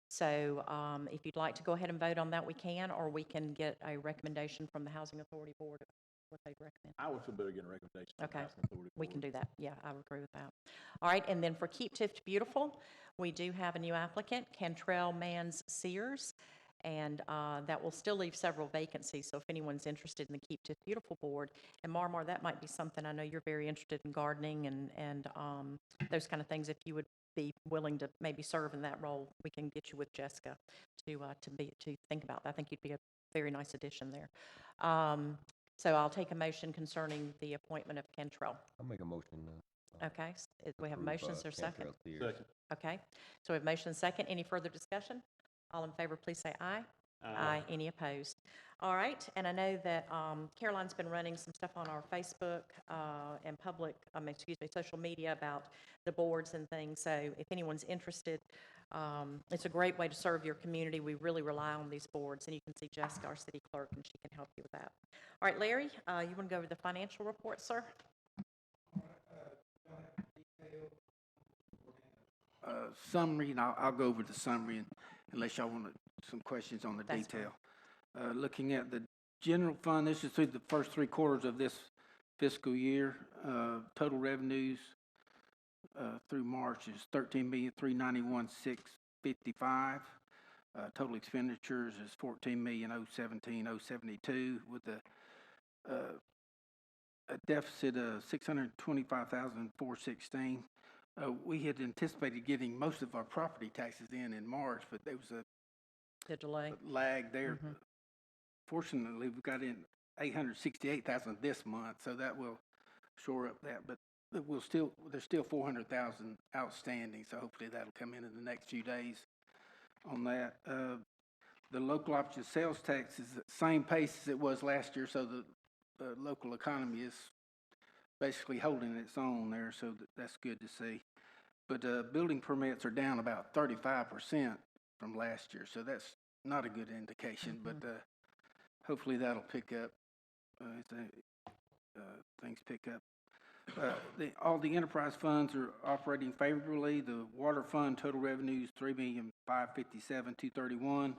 So if you'd like to go ahead and vote on that, we can, or we can get a recommendation from the Housing Authority Board, what they'd recommend. I would feel better getting a recommendation from the Okay, Housing Authority we Board. can do that. Yeah, I would agree with that. All right, and then for Keep Tift Beautiful, we do have a new applicant, Cantrell Mans Sears, and that will still leave several vacancies. So if anyone's interested in the Keep Tift Beautiful Board, and Marmar, that might be something, I know you're very interested in gardening and those kind of things. If you would be willing to maybe serve in that role, we can get you with Jessica to think about that. I think you'd be a very nice addition there. So I'll take a motion concerning the appointment of Cantrell. I'll make a motion. Okay, we have motions or second? Second. Okay, so we have motion second. Any further discussion? All in favor, please say aye. Aye. Any opposed? All right, and I know that Caroline's been running some stuff on our Facebook and social media about the boards and things. So if anyone's interested, it's a great way to serve your community. We really rely on these boards, and you can see Jessica, our city clerk, and she can help you with that. All right, Larry, you want to go over the financial report, sir? Summary, and I'll go over the summary unless y'all want some questions on the That's detail. Looking at the general fund, this is through the first 3 quarters of this fiscal year. Total revenues through March is $13,391,655. Total expenditures is $14,017,072 with a deficit of $625,416. We had anticipated getting most of our property taxes in March, but there was a delay. Lag there. Fortunately, we've got in $868,000 this month, so that will shore up that. But there's still $400,000 outstanding, so hopefully that'll come in the next few days on that. The local option sales tax is the same pace as it was last year, so the local economy is basically holding its own there, so that's good to see. But building permits are down about 35% from last year, so that's not a good indication, but hopefully that'll pick up as things pick up. All the enterprise funds are operating favorably. The water fund total revenues $3,557,231.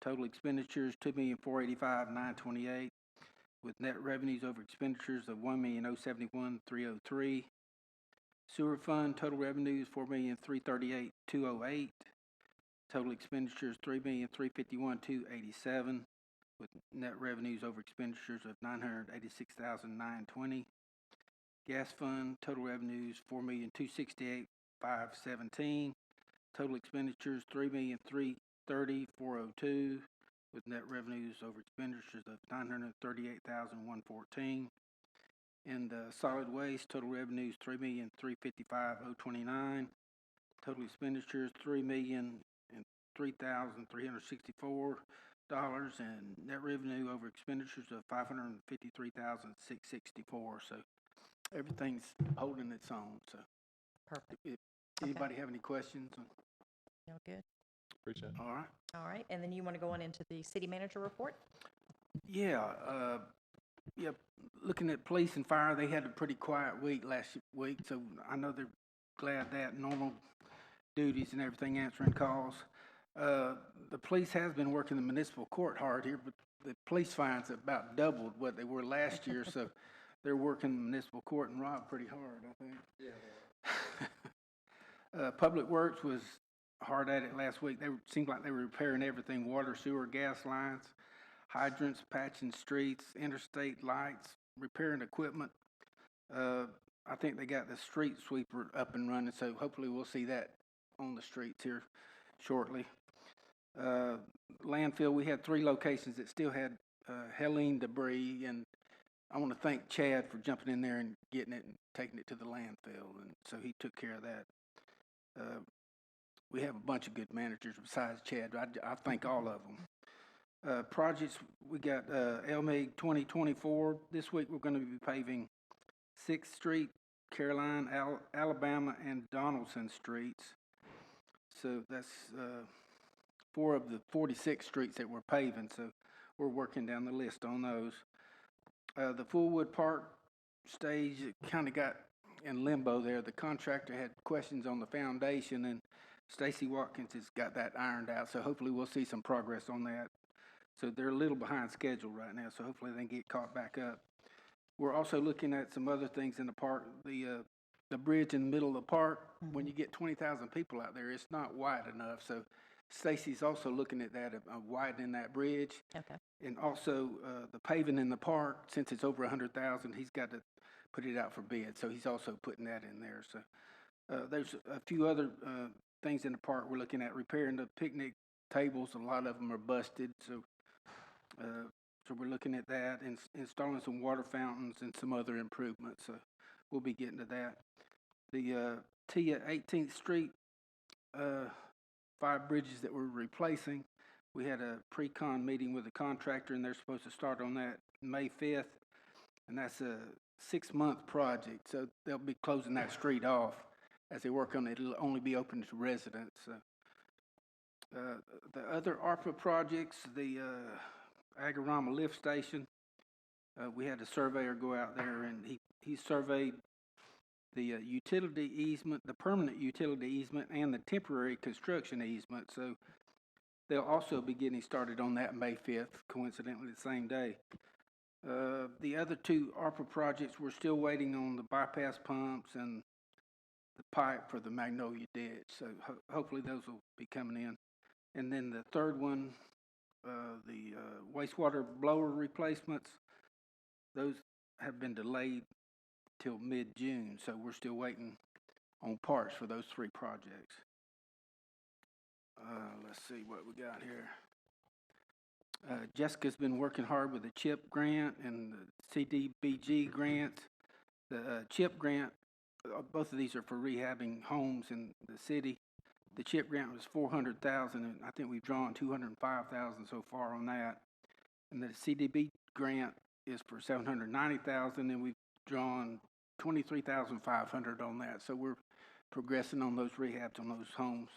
Total expenditures $2,485,928. With net revenues over expenditures of $1,071,303. Sewer fund total revenues $4,338,208. Total expenditures $3,351,287. With net revenues over expenditures of $986,920. Gas fund total revenues $4,268,517. Total expenditures $3,330,402. With net revenues over expenditures of $938,114. And solid waste total revenues $3,355,029. Total expenditures $3,003,364. And net revenue over expenditures of $553,664. So everything's holding its own. So perfect. If anybody have any questions? Y'all good? Appreciate it. All right. All right, and then you want to go on into the city manager report? Yeah. Looking at police and fire, they had a pretty quiet week last week, so I know they're glad that normal duties and everything, answering calls. The police has been working the municipal court hard here, but the police fines have about doubled what they were last year, so they're working the municipal court and Rob pretty hard, I think. Yeah. Public Works was hard at it last week. Seemed like they were repairing everything: water, sewer, gas lines, hydrants, patching streets, interstate lights, repairing equipment. I think they got the street sweeper up and running, so hopefully we'll see that on the streets here shortly. Landfill, we had 3 locations that still had Helene debris, and I want to thank Chad for jumping in there and getting it and taking it to the landfill, and so he took care of that. We have a bunch of good managers besides Chad. I thank all of them. Projects, we got LMIG 2024. This week we're going to be paving 6th Street, Caroline, Alabama, and Donaldson Streets. So that's 4 of the 46 streets that we're paving, so we're working down the list on those. The Fullwood Park stage kind of got in limbo there. The contractor had questions on the foundation, and Stacy Watkins has got that ironed out, so hopefully we'll see some progress on that. So they're a little behind schedule right now, so hopefully they can get caught back up. We're also looking at some other things in the park. The bridge in the middle of the park, when you get 20,000 people out there, it's not wide enough. So Stacy's also looking at that, widening that bridge. Okay. And also the paving in the park, since it's over 100,000, he's got to put it out for bid. So he's also putting that in there. So there's a few other things in the park we're looking at: repairing the picnic tables. A lot of them are busted. So So we're looking at that, installing some water fountains and some other improvements. So we'll be getting to that. The T at 18th Street, 5 bridges that we're replacing. We had a pre-con meeting with the contractor, and they're supposed to start on that May 5th, and that's a 6-month project. So they'll be closing that street off as they work on it. It'll only be open to residents. So, the other ARPA projects, the Agorama lift station, we had a surveyor go out there, and he surveyed the utility easement, the permanent utility easement, and the temporary construction easement. So they'll also be getting started on that May 5th, coincidentally the same day. The other 2 ARPA projects, we're still waiting on the bypass pumps and the pipe for the Magnolia ditch. So hopefully those will be coming in. And then the third one, the wastewater blower replacements, those have been delayed till mid-June, so we're still waiting on parts for those 3 projects. Let's see what we got here. Jessica's been working hard with the CHIP grant and the CDBG grant. The CHIP grant, both of these are for rehabbing homes in the city. The CHIP grant was $400,000, and I think we've drawn $205,000 so far on that. And the CDB grant is for $790,000, and we've drawn $23,500 on that. So we're progressing on those rehabs on those homes.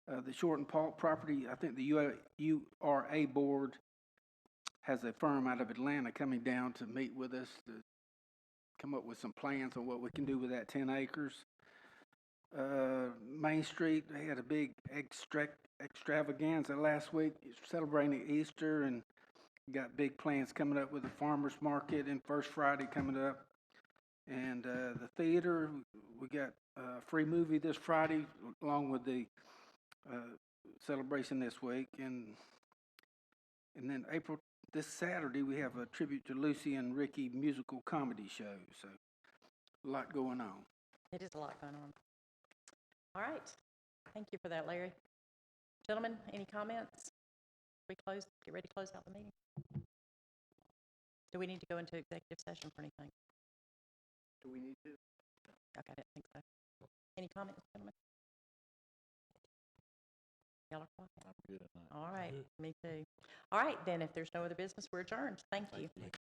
The Short and Paul property, I think the URA board has a firm out of Atlanta coming down to meet with us to come up with some plans on what we can do with that 10 acres. Main Street, they had a big extravaganza last week celebrating Easter, and got big plans coming up with the farmers market and First Friday coming up. And the theater, we got a free movie this Friday along with the celebration this week. And then this Saturday, we have a tribute to Lucy and Ricky musical comedy show. So a lot going on. It is a lot going on. All right. Thank you for that, Larry. Gentlemen, any comments? Get ready to close out the meeting. Do we need to go into executive session for anything? Do we need to? Okay, I didn't think so. Any comments, gentlemen? Y'all are quiet. I'm good at night. All right, me too. All right, then, if there's no other business, we're adjourned. Thank you.